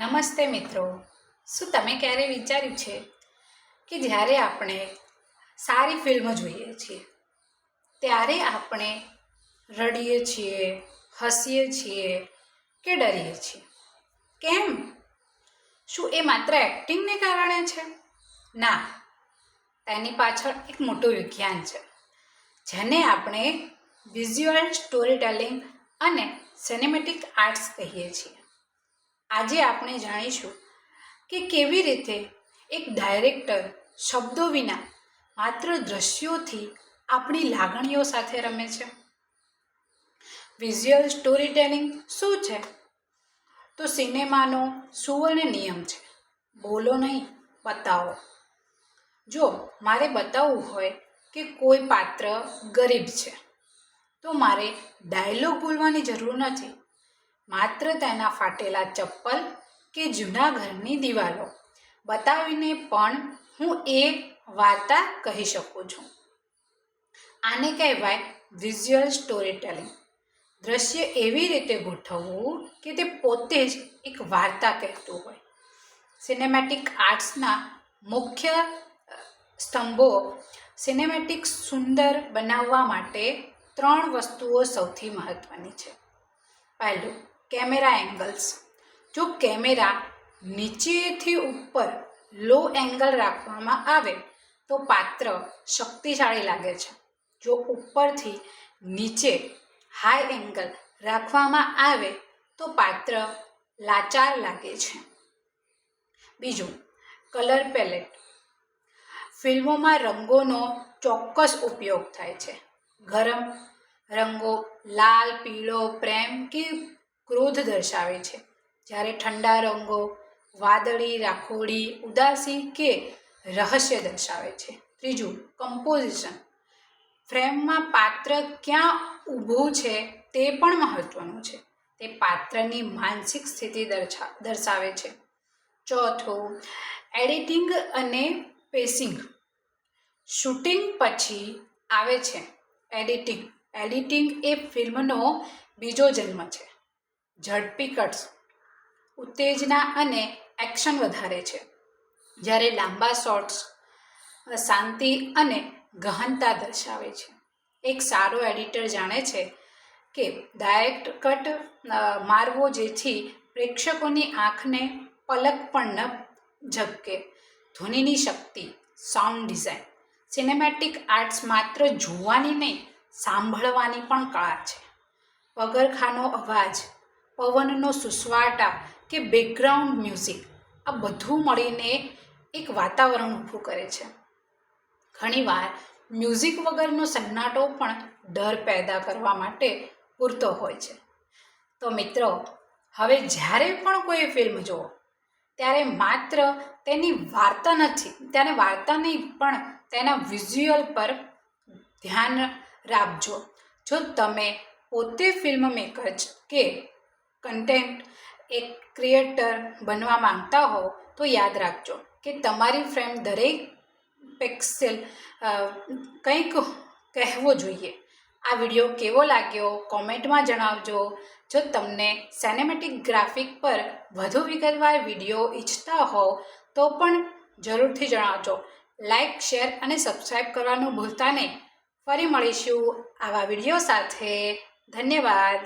નમસ્તે મિત્રો, શું તમે ક્યારે વિચાર્યું છે કે જ્યારે આપણે સારી ફિલ્મ જોઈએ છીએ ત્યારે આપણે રડીએ છીએ, હસીએ છીએ કે ડરીએ છીએ? કેમ? શું એ માત્ર એક્ટિંગને કારણે છે? ના, તેની પાછળ એક મોટું વિજ્ઞાન છે જેને આપણે વિઝ્યુઅલ સ્ટોરી ટેલિંગ અને સિનેમેટિક આર્ટ્સ કહીએ છીએ. આજે આપણે જાણીશું કે કેવી રીતે એક ડાયરેક્ટર શબ્દો વિના માત્ર દ્રશ્યોથી આપણી લાગણીઓ સાથે રમે છે. વિઝ્યુઅલ સ્ટોરી ટેલિંગ શું છે? તો સિનેમાનો સુવર્ણ નિયમ છે, બોલો નહીં, બતાવો. જો મારે બતાવવું હોય કે કોઈ પાત્ર ગરીબ છે તો મારે ડાયલોગ બોલવાની જરૂર નથી. માત્ર તેના ફાટેલા ચપ્પલ કે જૂના ઘરની દિવાલો બતાવીને પણ હું એ વાર્તા કહી શકું છું. આને કહેવાય વિઝ્યુઅલ સ્ટોરી ટેલિંગ. દ્રશ્ય એવી રીતે ગોઠવવું કે તે પોતે જ એક વાર્તા કહેતું હોય. સિનેમેટિક આર્ટ્સના મુખ્ય સ્તંભો. સિનેમેટિક સુંદર બનાવવા માટે 3 વસ્તુઓ સૌથી મહત્ત્વની છે. પહેલું, કેમેરા એંગલ્સ. જો કેમેરા નીચેથી ઉપર લો એંગલ રાખવામાં આવે તો પાત્ર શક્તિશાળી લાગે છે. જો ઉપરથી નીચે હાઈ એંગલ રાખવામાં આવે તો પાત્ર લાચાર લાગે છે. બીજું, કલર પેલેટ. ફિલ્મોમાં રંગોનો ચોક્કસ ઉપયોગ થાય છે. ગરમ રંગો લાલ, પીળો પ્રેમ કે ક્રોધ દર્શાવે છે, જ્યારે ઠંડા રંગો વાદળી, રાખોડી, ઉદાસી કે રહસ્ય દર્શાવે છે. ત્રીજું, કમ્પોઝિશન. ફ્રેમમાં પાત્ર ક્યાં ઊભું છે તે પણ મહત્ત્વનું છે. તે પાત્રની માનસિક સ્થિતિ દર્શાવે છે. ચોથું, એડિટિંગ અને પેસિંગ. શૂટિંગ પછી આવે છે એડિટિંગ. એડિટિંગ એ ફિલ્મનો બીજો જન્મ છે. ઝડપી કટ્સ ઉત્તેજના અને એક્શન વધારે છે, જ્યારે લાંબા શોટ્સ શાંતિ અને ગહનતા દર્શાવે છે. એક સારો એડિટર જાણે છે કે ડાયરેક્ટ કટ મારવો જેથી પ્રેક્ષકોની આંખને પલક પણ ન ઝબકે. ધ્વનિની શક્તિ, સાઉન્ડ ડિઝાઇન. સિનેમેટિક આર્ટ્સ માત્ર જોવાની નહીં, સાંભળવાની પણ કળા છે. પગરખાંનો અવાજ, પવનનો સુસવાટા કે બેકગ્રાઉન્ડ મ્યુઝિક, આ બધું મળીને એક વાતાવરણ ઊભું કરે છે. ઘણીવાર મ્યુઝિક વગરનો સન્નાટો પણ ડર પેદા કરવા માટે પૂરતો હોય છે. તો મિત્રો, હવે જ્યારે પણ કોઈ ફિલ્મ જુઓ ત્યારે માત્ર તેની વાર્તા નહીં પણ તેના વિઝ્યુઅલ પર ધ્યાન રાખજો. જો તમે પોતે ફિલ્મ મેકર કે કન્ટેન્ટ એક ક્રિએટર બનવા માંગતા હો તો યાદ રાખજો કે તમારી ફ્રેમ દરેક પિક્સેલ કંઈક કહેવો જોઈએ. આ વિડીયો કેવો લાગ્યો કોમેન્ટમાં જણાવજો. જો તમને સિનેમેટિક ગ્રાફિક પર વધુ વિગતવાર વિડીયો ઈચ્છતા હો તો પણ જરૂરથી જણાવજો. લાઈક, શેર અને સબસ્ક્રાઈબ કરવાનું ભૂલતા નહીં. ફરી મળીશું આવા વિડીયો સાથે. ધન્યવાદ.